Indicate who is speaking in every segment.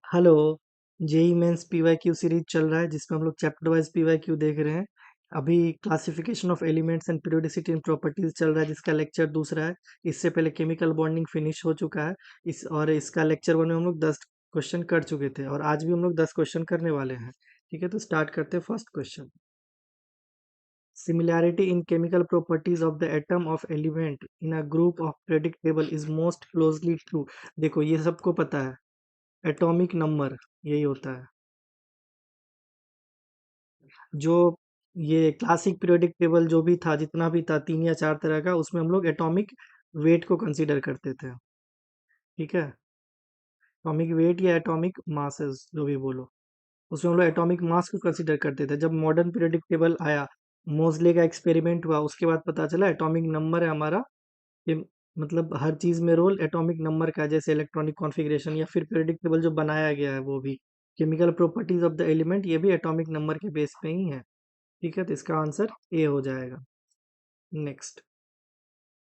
Speaker 1: Hello. JEE Mains PYQ series चल रहा है जिसमें हम लोग चैप्टर वाइज पीवाईक्यू देख रहे हैं। अभी classification of elements and periodicity and properties चल रहा है जिसका लेक्चर दूसरा है। इससे पहले केमिकल बॉन्डिंग फिनिश हो चुका है। इसका लेक्चर 1 में हम लोग 10 क्वेश्चन कर चुके थे और आज भी हम लोग 10 क्वेश्चन करने वाले हैं। ठीक है, तो स्टार्ट करते हैं first question. Similarity in chemical properties of the atom of element in a group of periodic table is most closely true। देखो ये सबको पता है, एटॉमिक नंबर यही होता है। जो ये क्लासिक पीरियोडिक टेबल जो भी था, जितना भी था 3 या 4 तरह का, उसमें हम लोग एटॉमिक वेट को कंसीडर करते थे। ठीक है, एटॉमिक वेट या एटॉमिक मासेस जो भी बोलो, उसमें हम लोग एटॉमिक मास को कंसीडर करते थे। जब मॉडर्न पीरियोडिक टेबल आया, मोजले का एक्सपेरिमेंट हुआ, उसके बाद पता चला एटॉमिक नंबर है हमारा ये, मतलब हर चीज में रोल एटॉमिक नंबर का है, जैसे इलेक्ट्रॉनिक कॉन्फ़िगरेशन या फिर पीरियोडिक टेबल जो बनाया गया है वो भी chemical properties of the element, ये भी एटॉमिक नंबर के बेस पे ही है। ठीक है, तो इसका आंसर ए हो जाएगा। Next,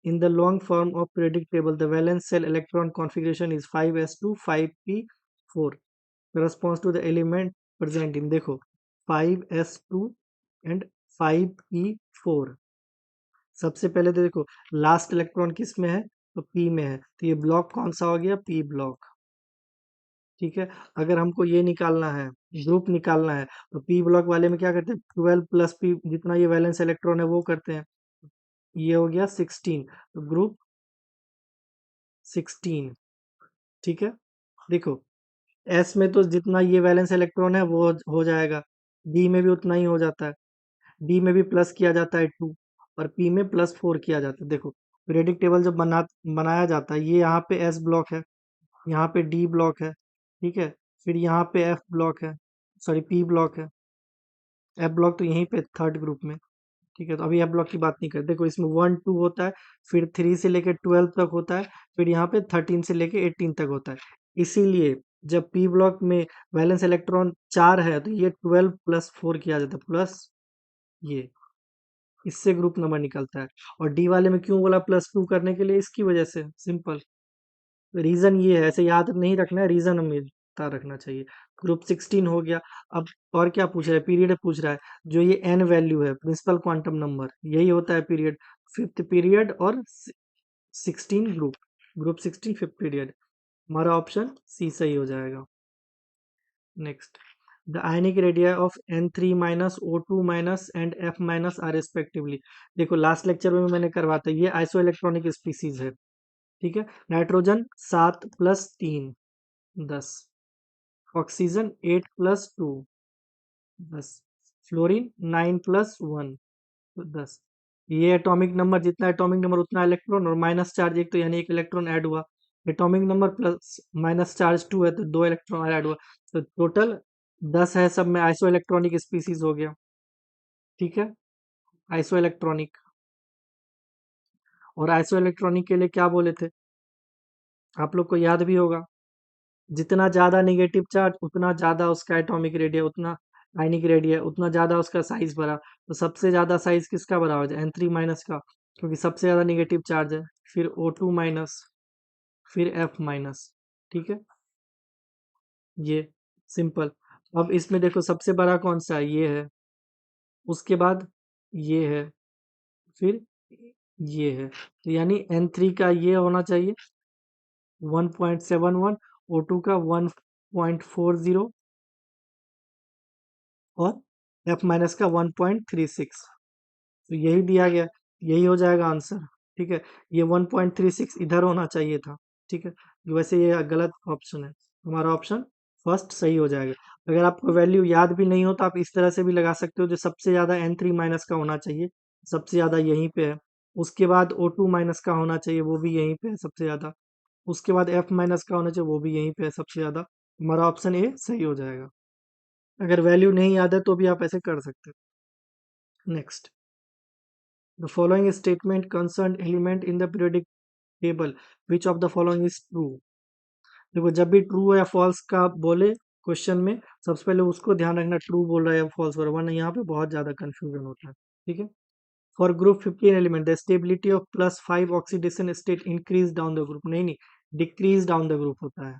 Speaker 1: in the long form of periodic table the valence shell electron configuration is 5s2 5p4 corresponds to the element present in, देखो 5s2 एंड 5p4। सबसे पहले तो देखो लास्ट इलेक्ट्रॉन किस में है, तो p में है, तो ये ब्लॉक कौन सा हो गया, p ब्लॉक। ठीक है, अगर हमको ये निकालना है, ग्रुप निकालना है, तो p ब्लॉक वाले में क्या करते हैं, 12 प्लस p जितना ये वैलेंस इलेक्ट्रॉन है वो करते हैं, ये हो गया 16, तो ग्रुप 16। ठीक है, देखो एस में तो जितना ये वैलेंस इलेक्ट्रॉन है वो हो जाएगा, डी में भी उतना ही हो जाता है, डी में भी प्लस किया जाता है 2 और पी में +4 किया जाता है। देखो पीरियोडिक टेबल जब बनाया जाता है, ये यहाँ पे एस ब्लॉक है, यहाँ पे डी ब्लॉक है। ठीक है, फिर यहाँ पे एफ ब्लॉक है, सॉरी पी ब्लॉक है, एफ ब्लॉक तो यहीं पे थर्ड ग्रुप में। ठीक है, तो अभी एफ ब्लॉक की बात नहीं करते। देखो इसमें 1 2 होता है, फिर 3 से लेके 12 तक होता है, फिर यहाँ पे 13 से लेके 18 तक होता है। इसीलिए जब पी ब्लॉक में वैलेंस इलेक्ट्रॉन 4 है तो ये 12 +4 किया जाता है, प्लस ये, इससे ग्रुप नंबर निकलता है। और डी वाले में क्यों बोला +2 करने के लिए, इसकी वजह से, सिंपल रीजन ये है, ऐसे याद नहीं रखना है, रीजन हमें पता रखना चाहिए। ग्रुप 16 हो गया। अब और क्या पूछ रहा है, पीरियड पूछ रहा है। जो ये एन वैल्यू है, प्रिंसिपल क्वांटम नंबर, यही होता है पीरियड, फिफ्थ पीरियड और 16 ग्रुप, ग्रुप 16 फिफ्थ पीरियड। हमारा ऑप्शन सी सही हो जाएगा। Next, the ionic radii of N3 minus O2 minus and F minus are respectively. देखो लास्ट लेक्चर में मैंने करवाता, ये आइसो इलेक्ट्रॉनिक स्पीसीज है। ठीक है, नाइट्रोजन 7 + 3 10, ऑक्सीजन 8 + 2 10, फ्लोरीन 9 + 1 तो 10। ये एटॉमिक नंबर, जितना एटॉमिक नंबर उतना इलेक्ट्रॉन, और माइनस चार्ज एक, तो यानी एक इलेक्ट्रॉन ऐड हुआ। Atomic number plus minus charge 2 है तो 2 इलेक्ट्रॉन ऐड हुआ, तो टोटल 10 है, सब में आइसो इलेक्ट्रॉनिक स्पीसीज हो गया। ठीक है, आइसो इलेक्ट्रॉनिक। और आइसो इलेक्ट्रॉनिक के लिए क्या बोले थे, आप लोग को याद भी होगा, जितना ज्यादा नेगेटिव चार्ज उतना ज्यादा उसका एटॉमिक रेडिया, उतना आयनिक रेडिया, उतना ज्यादा उसका साइज बड़ा। तो सबसे ज्यादा साइज किसका बड़ा हो जाए, N3 माइनस का, क्योंकि सबसे ज्यादा नेगेटिव चार्ज है। फिर O2 माइनस, फिर F माइनस। ठीक है, ये सिंपल। अब इसमें देखो सबसे बड़ा कौन सा है, ये है, उसके बाद ये है, फिर ये है, तो यानी N3 का ये होना चाहिए 1.71, O2 का 1.40 और F माइनस का 1.36। तो यही दिया गया, यही हो जाएगा आंसर। ठीक है, ये 1.36 इधर होना चाहिए था। ठीक है, वैसे ये गलत ऑप्शन है, हमारा ऑप्शन फर्स्ट सही हो जाएगा। अगर आपको वैल्यू याद भी नहीं हो तो आप इस तरह से भी लगा सकते हो, जो सबसे ज्यादा N3 माइनस का होना चाहिए, सबसे ज्यादा यहीं पे है। उसके बाद O2 माइनस का होना चाहिए, वो भी यहीं पे है सबसे ज्यादा। उसके बाद F माइनस का होना चाहिए, वो भी यहीं पे है सबसे ज्यादा। हमारा ऑप्शन ए सही हो जाएगा। अगर वैल्यू नहीं याद है तो भी आप ऐसे कर सकते हो। Next, the following statement concern element in the periodic table, which of the following is true. देखो जब भी ट्रू या फॉल्स का बोले क्वेश्चन में, सबसे पहले उसको ध्यान रखना, ट्रू बोल रहा है या फॉल्स बोल रहा है, वरना यहाँ पे बहुत ज्यादा कंफ्यूजन होता है। ठीक है, for group 15 element the stability of +5 oxidation state increase down the group, नहीं नहीं, डिक्रीज डाउन द ग्रुप होता है।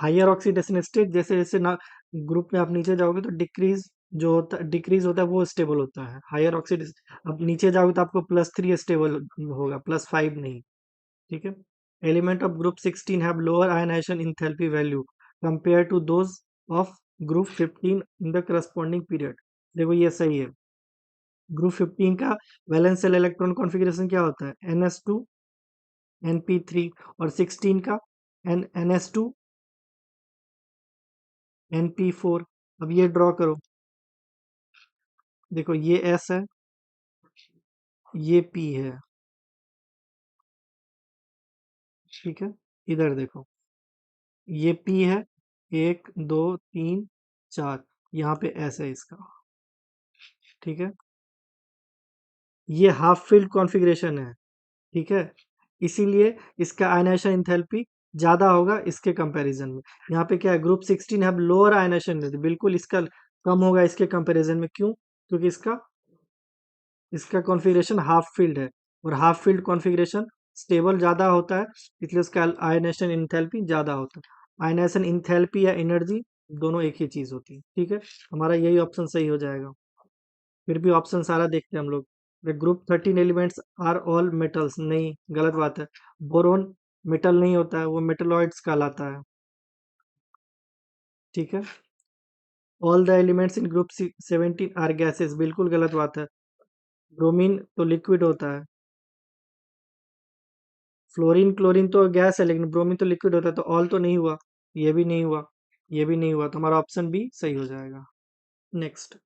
Speaker 1: हायर ऑक्सीडेशन स्टेट, जैसे जैसे ना ग्रुप में आप नीचे जाओगे तो डिक्रीज होता है वो स्टेबल होता है हायर ऑक्सीडेशन। अब नीचे जाओगे तो आपको +3 स्टेबल होगा, +5 नहीं। ठीक है। Element of group 16 have lower ionization enthalpy value compare to those of group 15 in the corresponding period. देखो ये सही है। ग्रुप 15 का वैलेंस शेल इलेक्ट्रॉन कॉन्फ़िगरेशन क्या होता है? NS2 NP3, और 16 का NS2 NP4। अब ये ड्रॉ करो, देखो ये S है, ये P है। ठीक है। इधर देखो, ये P है, 1 2 3 4, यहाँ पे S है इसका। ठीक है। ये हाफ फील्ड कॉन्फ़िगरेशन है। ठीक है। इसीलिए इसका आयनाइजेशन एंथैल्पी ज्यादा होगा इसके कंपैरिजन में। यहाँ पे क्या है, ग्रुप 16 है लोअर आयनाइजेशन एंथैल्पी, बिल्कुल इसका कम होगा इसके कंपैरिजन में। क्यों? क्योंकि इसका इसका कॉन्फ़िगरेशन हाफ फील्ड है, और हाफ फील्ड कॉन्फ़िगरेशन स्टेबल ज्यादा होता है, इसलिए उसका आयनाइजेशन एंथैल्पी ज्यादा होता है। आयनाइजेशन एंथैल्पी या एनर्जी दोनों एक ही चीज होती है। ठीक है। हमारा यही ऑप्शन सही हो जाएगा। फिर भी ऑप्शन सारा देखते हैं हम लोग। The group 13 elements are all metals, नहीं, गलत बात है। बोरोन मेटल नहीं होता है, वो मेटलॉइड्स कहलाता है। ठीक है। All the elements in group 17 are gases, बिल्कुल गलत बात है। ब्रोमीन तो लिक्विड होता है। फ्लोरीन क्लोरीन तो गैस है, लेकिन ब्रोमीन तो लिक्विड होता है, तो ऑल तो नहीं हुआ। ये भी नहीं हुआ, ये भी नहीं हुआ, तो हमारा ऑप्शन बी सही हो जाएगा। Next,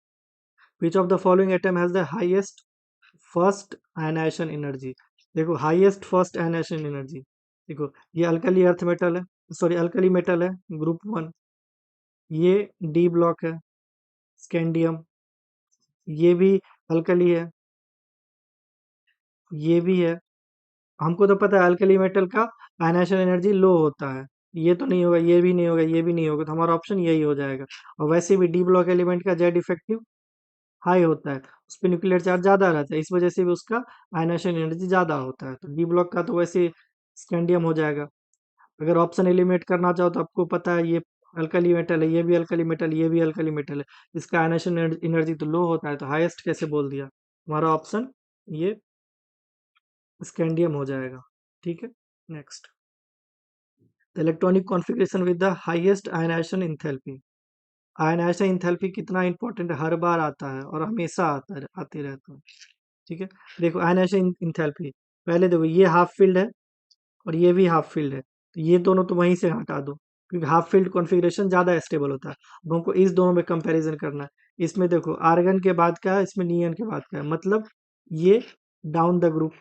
Speaker 1: which of the following atom has the highest first ionization energy? देखो हाईएस्ट फर्स्ट आयनाइजेशन एनर्जी, देखो ये अल्कली अर्थ मेटल है, सॉरी अल्कली मेटल है, ग्रुप 1। ये डी ब्लॉक है, स्कैंडियम। ये भी अल्कली है, ये भी है। हमको तो पता है अल्कली मेटल का आयनाइजेशन एनर्जी लो होता है। ये तो नहीं होगा, ये भी नहीं होगा, ये भी नहीं होगा, तो हमारा ऑप्शन यही हो जाएगा। और वैसे भी डी ब्लॉक एलिमेंट का जेड इफेक्टिव हाई होता है, उस पर न्यूक्लियर चार्ज ज्यादा रहता है, इस वजह से भी उसका आयनाइजेशन एनर्जी ज्यादा होता है। तो डी ब्लॉक का तो वैसे स्कैंडियम हो जाएगा। अगर ऑप्शन एलिमिनेट करना चाहो तो आपको पता है ये अल्कली मेटल है, ये भी अल्कली मेटल, ये भी अल्कली मेटल है, इसका आयनाइजेशन एनर्जी तो लो होता है, तो हाईएस्ट कैसे बोल दिया? हमारा ऑप्शन ये स्कैंडियम हो जाएगा। ठीक है। Next, the electronic configuration with the highest ionization enthalpy. Ionization enthalpy कितना इंपॉर्टेंट है, हर बार आता है और हमेशा आते रहता है। ठीक है। देखो आयनाइजेशन एंथैल्पी, पहले देखो ये हाफ फील्ड है और ये भी हाफ फील्ड है, तो ये दोनों तो वहीं से हटा दो, क्योंकि हाफ फील्ड कॉन्फ़िगरेशन ज़्यादा स्टेबल होता है। अब हमको इस दोनों में कंपैरिजन करना है। इसमें देखो आर्गन के बाद का है, इसमें नियन के बाद का है, मतलब ये डाउन द ग्रुप,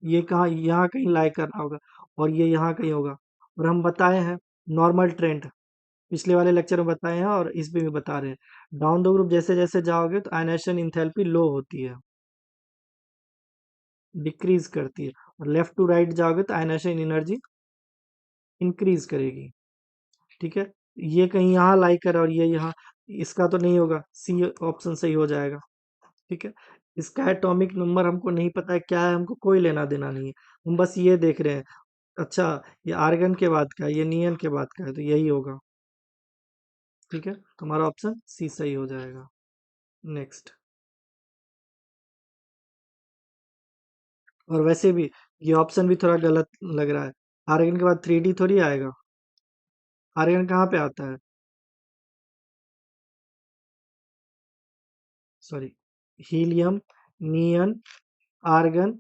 Speaker 1: ये कहाँ, यहाँ कहीं लाई कर रहा होगा, और ये यहाँ कहीं होगा। और हम बताए हैं नॉर्मल ट्रेंड, पिछले वाले लेक्चर में बताए हैं और इस पे भी बता रहे हैं। डाउन द ग्रुप जैसे जैसे जाओगे तो आयनाइजेशन इंथैल्पी लो होती है, डिक्रीज करती है, और लेफ्ट टू राइट जाओगे तो आयनाइजेशन एनर्जी इंक्रीज करेगी। ठीक है। ये कहीं यहाँ लाई कर और ये यहाँ, इसका तो नहीं होगा, सी ऑप्शन सही हो जाएगा। ठीक है। इसका एटॉमिक नंबर हमको नहीं पता है क्या है, हमको कोई लेना देना नहीं है, हम बस ये देख रहे हैं। अच्छा, ये आर्गन के बाद का है, ये नियन के बाद का है, तो यही होगा। ठीक है। तो हमारा ऑप्शन सी सही हो जाएगा। नेक्स्ट, और वैसे भी ये ऑप्शन भी थोड़ा गलत लग रहा है। आर्गन के बाद 3D थोड़ी आएगा, आर्गन कहाँ पे आता है? सॉरी, हीलियम, नियन, आर्गन,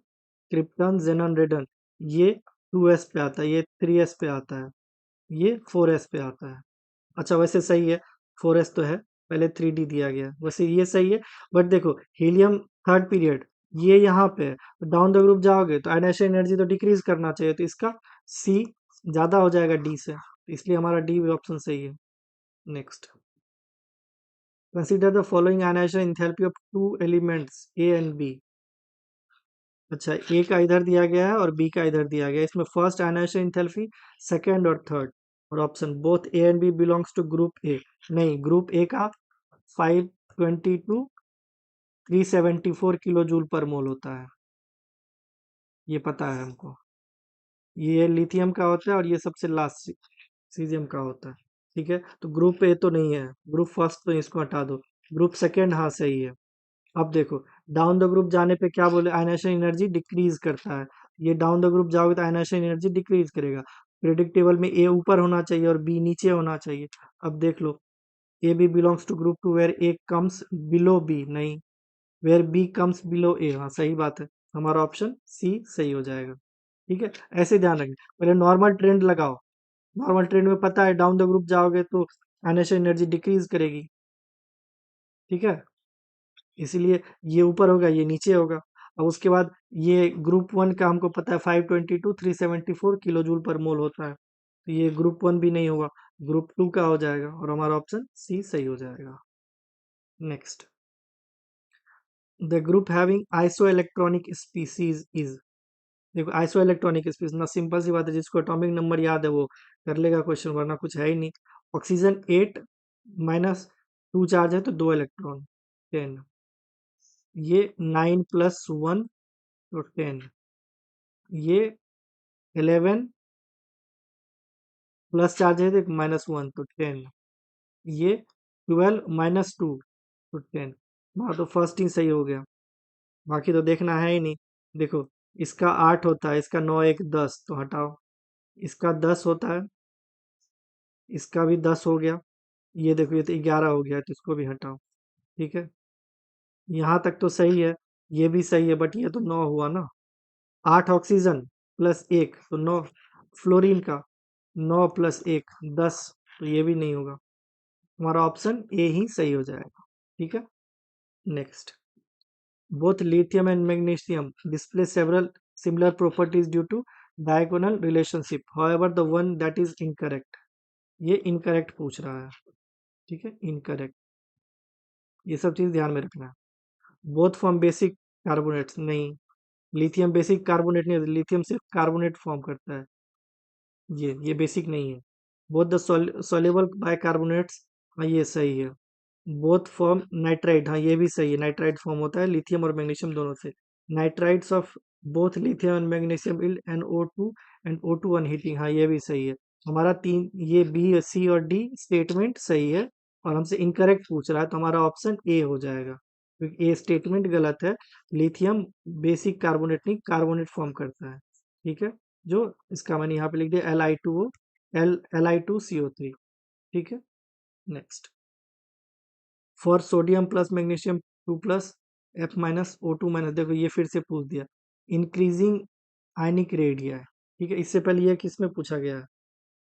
Speaker 1: क्रिप्टन, जेनन, रेडन, ये 2s पे आता है, ये 3s पे आता है, ये 4s पे आता है। अच्छा वैसे सही है, 4s तो है, पहले 3D दिया गया है, वैसे ये सही है। बट देखो हीलियम थर्ड पीरियड, ये यहाँ पे है, डाउन द ग्रुप जाओगे तो आयनाइजेशन एनर्जी तो डिक्रीज करना चाहिए, तो इसका सी ज्यादा हो जाएगा डी से, तो इसलिए हमारा डी ऑप्शन सही है। Next, consider the following ionization enthalpy of two elements A and B. अच्छा, ए का इधर दिया गया है और बी का इधर दिया गया है, इसमें फर्स्ट आयनाइजेशन एंथैल्पी, सेकंड और थर्ड, और option both A and B belongs to group A. नहीं, ग्रुप ए का 522 374 किलो जूल पर मोल होता है, ये पता है हमको। ये लिथियम का होता है और ये सबसे लास्ट सीजियम का होता है। ठीक है, तो ग्रुप ए तो नहीं है, ग्रुप फर्स्ट तो इसको हटा दो, ग्रुप सेकेंड हाँ सही है। अब देखो, डाउन द ग्रुप जाने पे क्या बोले, आयनाइजेशन एनर्जी डिक्रीज करता है। ये डाउन द ग्रुप जाओगे तो आयनाइजेशन एनर्जी डिक्रीज करेगा। पीरियोडिक टेबल में ए ऊपर होना चाहिए और बी नीचे होना चाहिए। अब देख लो, A B belongs to group two where A comes below B, नहीं, where B comes below A, हाँ सही बात है, हमारा ऑप्शन सी सही हो जाएगा। ठीक है, ऐसे ध्यान रखें, पहले नॉर्मल ट्रेंड लगाओ। नॉर्मल ट्रेंड में पता है डाउन द ग्रुप जाओगे तो आयनाइजेशन एनर्जी डिक्रीज करेगी। ठीक है, इसीलिए ये ऊपर होगा ये नीचे होगा। अब उसके बाद ये ग्रुप वन का हमको पता है 522 374 किलो जूल पर मोल होता है, तो ये ग्रुप वन भी नहीं होगा, ग्रुप टू का हो जाएगा और हमारा ऑप्शन सी सही हो जाएगा। Next, the group having iso electronic species is. देखो आइसो इलेक्ट्रॉनिक स्पीसीज ना, सिंपल सी बात है, जिसको एटॉमिक नंबर याद है वो कर लेगा क्वेश्चन, वरना कुछ है ही नहीं। ऑक्सीजन 8 माइनस 2 चार्ज है तो 2 इलेक्ट्रॉन 10, ये 9 प्लस 1 तो 10, ये 11 प्लस चार्ज है तो माइनस 1 तो 10, ये 12 माइनस 2 तो 10। हाँ तो फर्स्ट ही सही हो गया, बाकी तो देखना है ही नहीं। देखो, इसका 8 होता है, इसका 9 1 10 तो हटाओ, इसका 10 होता है, इसका भी 10 हो गया, ये देखो ये तो 11 हो गया तो इसको भी हटाओ। ठीक है, यहाँ तक तो सही है, ये भी सही है, बट ये तो 9 हुआ ना, 8 ऑक्सीजन प्लस 1 तो 9 फ्लोरीन का, 9 प्लस 1 10, तो ये भी नहीं होगा, हमारा ऑप्शन ए ही सही हो जाएगा। ठीक है, next, both lithium and magnesium display several similar properties due to diagonal relationship, however the one that is incorrect. ये इनकरेक्ट पूछ रहा है। ठीक है, इनकरेक्ट, ये सब चीज ध्यान में रखना है। बोथ फॉर्म बेसिक कार्बोनेट्स, नहीं, लिथियम बेसिक कार्बोनेट नहीं, लिथियम सिर्फ कार्बोनेट फॉर्म करता है, ये बेसिक नहीं है। बोथ द सॉल्युबल बाइकार्बोनेट्स, हाँ ये सही है। बोथ फॉर्म नाइट्राइड, हाँ ये भी सही है, नाइट्राइड फॉर्म होता है लिथियम और मैग्नीशियम दोनों से। Nitrides of both lithium and magnesium yield NO2 and O2 on heating, हाँ ये भी सही है। हमारा तीन, ये बी सी और डी स्टेटमेंट सही है, और हमसे इनकरेक्ट पूछ रहा है तो हमारा ऑप्शन ए हो जाएगा, क्योंकि ए स्टेटमेंट गलत है। लिथियम बेसिक कार्बोनेट नहीं, कार्बोनेट फॉर्म करता है। ठीक है, जो इसका मैंने यहाँ पे लिख दिया Li2O, Li2CO3। ठीक है, next, for sodium plus magnesium 2 plus F minus O2 minus, देखो ये फिर से पूछ दिया, इंक्रीजिंग आयनिक रेडिया है। ठीक है, इससे पहले ये किस में पूछा गया है,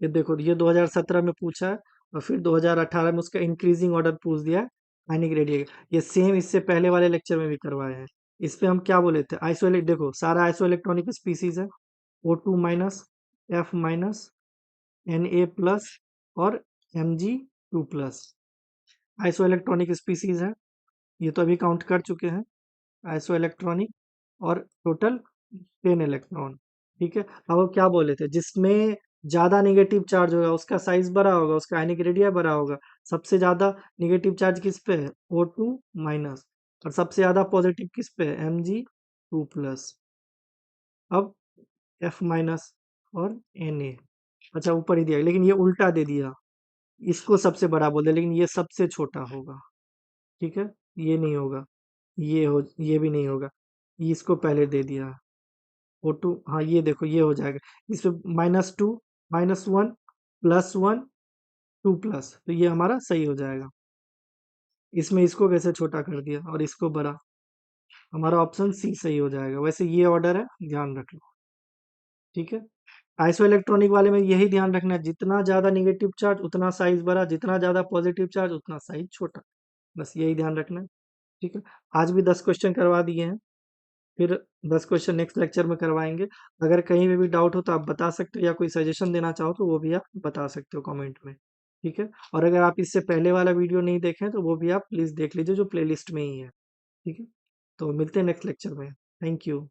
Speaker 1: ये देखो ये 2017 में पूछा है, और फिर 2018 में उसका इंक्रीजिंग ऑर्डर पूछ दिया है आयनिक रेडिया का। ये सेम इससे पहले वाले लेक्चर में भी करवाए हैं। इस पे हम क्या बोले थे, आइसोलेट, देखो सारा आइसो इलेक्ट्रॉनिक स्पीसीज है, O2 minus, F minus, Na plus और Mg2 plus, iso electronic species है, ये तो अभी काउंट कर चुके हैं, आइसो इलेक्ट्रॉनिक, और टोटल 10 इलेक्ट्रॉन। ठीक है, अब वो क्या बोले थे, जिसमें ज्यादा नेगेटिव चार्ज होगा उसका साइज बड़ा होगा, उसका आयनिक रेडिया बड़ा होगा। सबसे ज्यादा नेगेटिव चार्ज किस पे है, O2 माइनस, और सबसे ज्यादा पॉजिटिव किस पे है, Mg2 प्लस। अब F माइनस और Na, अच्छा ऊपर ही दिया लेकिन ये उल्टा दे दिया, इसको सबसे बड़ा बोल दिया लेकिन ये सबसे छोटा होगा। ठीक है, ये नहीं होगा, ये भी नहीं होगा, ये इसको पहले दे दिया। O2, हाँ ये देखो ये हो जाएगा, इसमें -2 -1 +1 2 प्लस, तो ये हमारा सही हो जाएगा। इसमें इसको कैसे छोटा कर दिया और इसको बड़ा, हमारा ऑप्शन सी सही हो जाएगा। वैसे ये ऑर्डर है, ध्यान रख लो। ठीक है, आइसो इलेक्ट्रॉनिक वाले में यही ध्यान रखना है, जितना ज्यादा निगेटिव चार्ज उतना साइज बड़ा, जितना ज्यादा पॉजिटिव चार्ज उतना साइज छोटा, बस यही ध्यान रखना है। ठीक है, आज भी 10 क्वेश्चन करवा दिए हैं, फिर 10 क्वेश्चन नेक्स्ट लेक्चर में करवाएंगे। अगर कहीं पे भी डाउट हो तो आप बता सकते हो, या कोई सजेशन देना चाहो तो वो भी आप बता सकते हो कमेंट में। ठीक है, और अगर आप इससे पहले वाला वीडियो नहीं देखें तो वो भी आप प्लीज देख लीजिए, जो प्लेलिस्ट में ही है। ठीक है, तो मिलते हैं नेक्स्ट लेक्चर में। Thank you.